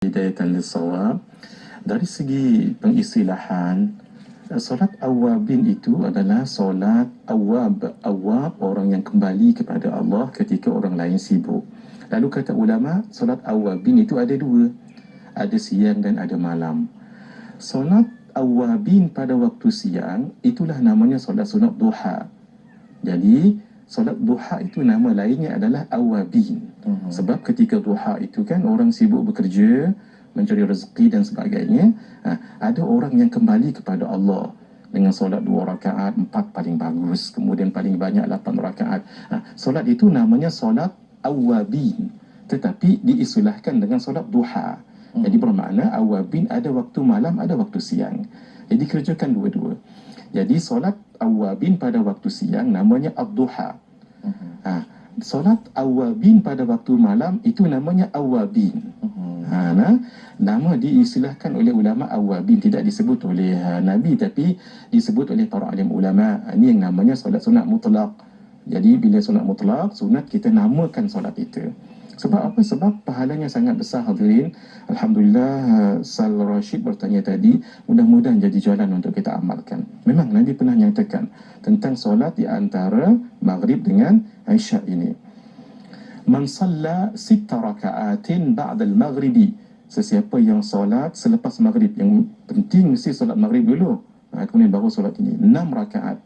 Hidayatan lis-shawab. Dari segi pengistilahan, solat awabin itu adalah solat awab. Awab, orang yang kembali kepada Allah ketika orang lain sibuk. Lalu kata ulama, solat awabin itu ada dua. Ada siang dan ada malam. Solat awabin pada waktu siang, itulah namanya solat sunat duha. Jadi, solat duha itu nama lainnya adalah awabin. Sebab ketika duha itu kan orang sibuk bekerja, mencari rezeki dan sebagainya. Ada orang yang kembali kepada Allah dengan solat 2 rakaat, 4 paling bagus, kemudian paling banyak 8 rakaat. Solat itu namanya solat awabin, tetapi diistilahkan dengan solat duha. Jadi bermakna awabin ada waktu malam, ada waktu siang. Jadi kerjakan dua-dua. Jadi solat awabin pada waktu siang namanya ad-duha. Solat awabin pada waktu malam itu namanya awabin. Nama diistilahkan oleh ulama awabin, tidak disebut oleh Nabi tapi disebut oleh para alim ulama. Ini yang namanya solat sunat mutlak. Jadi bila sunat mutlak, sunat kita namakan solat itu. Sebab apa? Sebab pahalanya sangat besar, hadirin. Alhamdulillah, Sal Rashid bertanya tadi, mudah-mudahan jadi jalan untuk kita amalkan. Memang Nabi pernah nyatakan tentang solat di antara maghrib dengan Isya ini. Man salla 6 raka'atin ba'dal maghribi. Sesiapa yang solat selepas maghrib, yang penting mesti solat maghrib dulu, kemudian baru solat ini, 6 rakaat.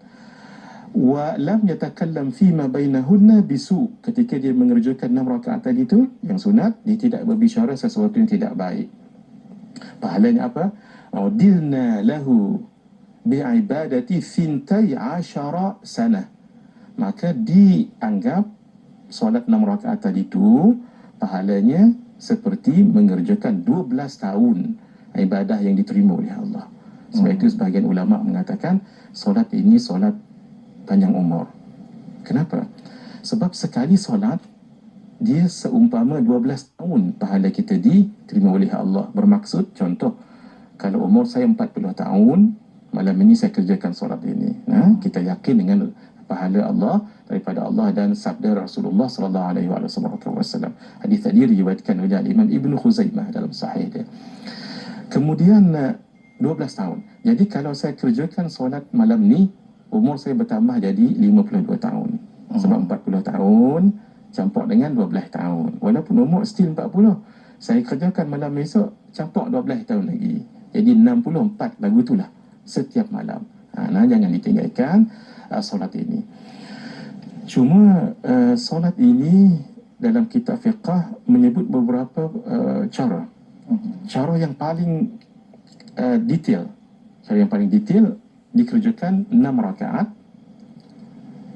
Wa lam yatakallam fima bainahunna bisu. Ketika dia mengerjakan 6 rakaat tadi tu yang sunat, dia tidak berbicara sesuatu yang tidak baik. Pahalanya apa? Udilna lahu bi'ibadati 12 sanah. Maka dianggap solat 6 rakaat tadi tu pahalanya seperti mengerjakan 12 tahun ibadah yang diterima oleh Allah. Sebab itu sebahagian ulama mengatakan solat ini solat panjang umur. Kenapa? Sebab sekali solat dia seumpama 12 tahun pahala kita diterima oleh Allah. Bermaksud, contoh, kalau umur saya 40 tahun, malam ini saya kerjakan solat ini. Kita yakin dengan pahala Allah daripada Allah dan sabda Rasulullah sallallahu alaihi wasallam. Hadis tadi diriwayatkan oleh Imam Ibn Khuzaimah dalam sahih dia. Kemudian 12 tahun. Jadi kalau saya kerjakan solat malam ni, umur saya bertambah jadi 52 tahun. Sebab 40 tahun campur dengan 12 tahun. Walaupun umur still 40, saya kerjakan malam esok campur 12 tahun lagi. Jadi 64 lagu itulah setiap malam. Jangan ditinggalkan solat ini. Cuma solat ini dalam kitab fiqah menyebut beberapa cara. Cara yang paling detail. Cara yang paling detail dikerjakan 6 rakaat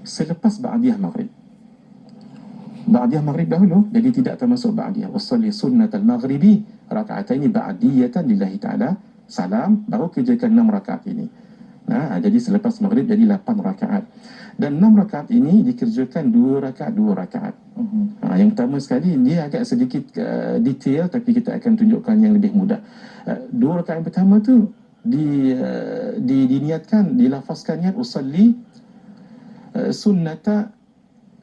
selepas ba'diyah maghrib. Ba'diyah maghrib dahulu, jadi tidak termasuk ba'diyah. Wassalli sunnatal maghribi raka'ataini ba'diyatan lillahi ta'ala salam, baru kerjakan 6 rakaat ini. Jadi selepas maghrib jadi 8 rakaat. Dan 6 rakaat ini dikerjakan 2 rakaat, 2 rakaat. Yang pertama sekali, dia agak sedikit detail, tapi kita akan tunjukkan yang lebih mudah. 2 rakaat yang pertama tu diniatkan, dilafazkannya usalli sunnata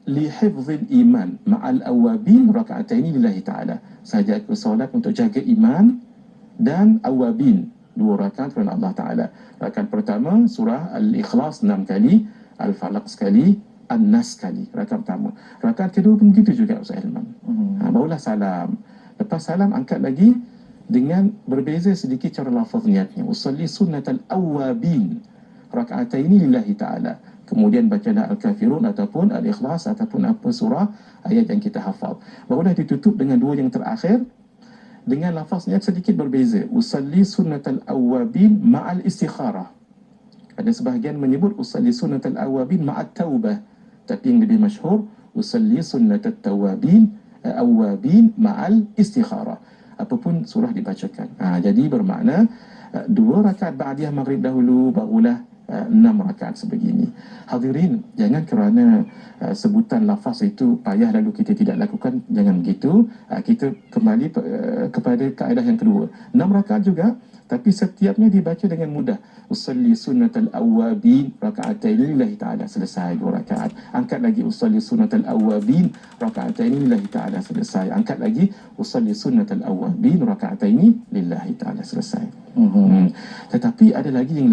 li hifzil iman ma'al awabin raka'ataini lillahi ta'ala. Saya jaga solat untuk jaga iman dan awabin, 2 rakaat kerana Allah Ta'ala. Rakaat pertama surah Al-Ikhlas 6 kali, Al-Falaq sekali, An-Nas sekali. Rakaat pertama. Rakaat kedua pun begitu juga Ustaz Hilman. Barulah salam. Lepas salam angkat lagi dengan berbeza sedikit cara lafaz niatnya. Usalli sunnatal awabin raka'ataini lillahi ta'ala. Kemudian bacalah Al-Kafirun ataupun Al-Ikhlas ataupun apa surah ayat yang kita hafal. Barulah ditutup dengan 2 yang terakhir dengan lafaz niat sedikit berbeza. Usalli sunnatal awabin ma'al istikharah. Ada sebahagian menyebut usalli sunnatal awabin ma'at taubah. Tapi yang lebih masyhur usalli sunnatat tawabin awabin ma'al istikharah. Apapun surah dibacakan. Jadi bermakna 2 rakaat ba'diyah maghrib dahulu, barulah 6 rakaat sebegini. Hadirin, jangan kerana sebutan lafaz itu payah lalu kita tidak lakukan. Jangan begitu. Kita kembali kepada kaedah yang kedua. 6 rakaat juga Tapi setiapnya dibaca dengan mudah. Usalli sunnatal awabin raka'ataini lillahi ta'ala, selesai 2 rakaat. Angkat lagi, usalli sunnatal awabin raka'ataini lillahi ta'ala, selesai. Angkat lagi, usalli sunnatal awabin raka'ataini lillahi ta'ala, selesai. Tetapi ada lagi yang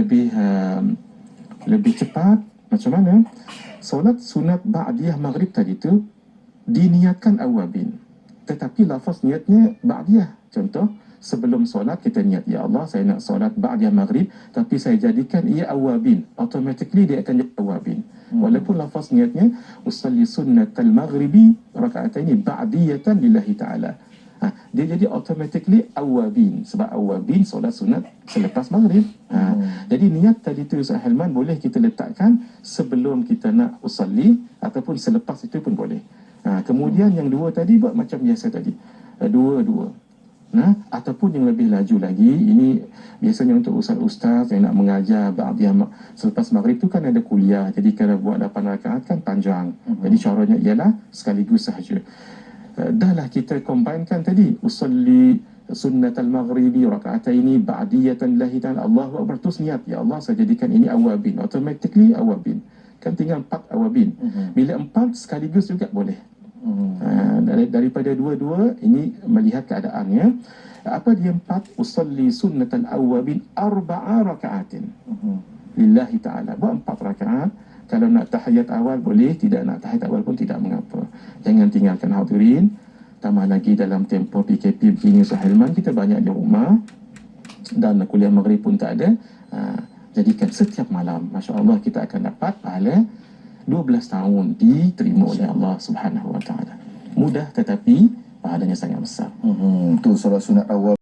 lebih cepat. Macam mana? Solat sunat ba'diyah maghrib tadi tu diniatkan awabin, tetapi lafaz niatnya ba'diyah. Contoh, sebelum solat kita niat, ya Allah saya nak solat ba'diyah maghrib, tapi saya jadikan ia awabin, automatically dia akan jadi awabin. Walaupun lafaz niatnya usalli sunnatal maghribi raka'ataini ba'diyatan lillahi ta'ala, dia jadi automatically awabin, sebab awabin solat sunat selepas maghrib. Jadi niat tadi tu Ustaz Helman boleh kita letakkan sebelum kita nak usalli ataupun selepas itu pun boleh. Kemudian yang dua tadi buat macam biasa tadi, dua-dua. Ataupun yang lebih laju lagi, ini biasanya untuk ustaz-ustaz yang nak mengajar ba'diyah selepas maghrib tu kan ada kuliah, jadi kalau buat 8 rakaat kan panjang. Jadi caranya ialah sekaligus sahaja. Dahlah kita combinekan tadi, usalli sunnatal maghribi raka'ataini ba'diyatan lillahi ta'ala, Allahu akbar, terus niat, ya Allah saya jadikan ini awabin, automatically awabin. Kan tinggal 4 awabin. Bila 4 sekaligus juga boleh. Daripada dua-dua ini melihat keadaannya. Apa dia 4? Usalli sunnatal awabin arba'a raka'atin lillahi ta'ala. Buat 4 rakaat. Kalau nak tahiyat awal boleh, tidak nak tahiyat awal pun tidak mengapa. Jangan tinggalkan hadirin. Tambah lagi dalam tempoh PKP begini Ustaz Helman, kita banyak di rumah dan kuliah maghrib pun tak ada. Jadikan setiap malam, Masya Allah, kita akan dapat pahala 12 tahun diterima oleh Allah Subhanahu Wa Taala. Mudah tetapi pahalanya sangat besar. Tu solat sunat awal.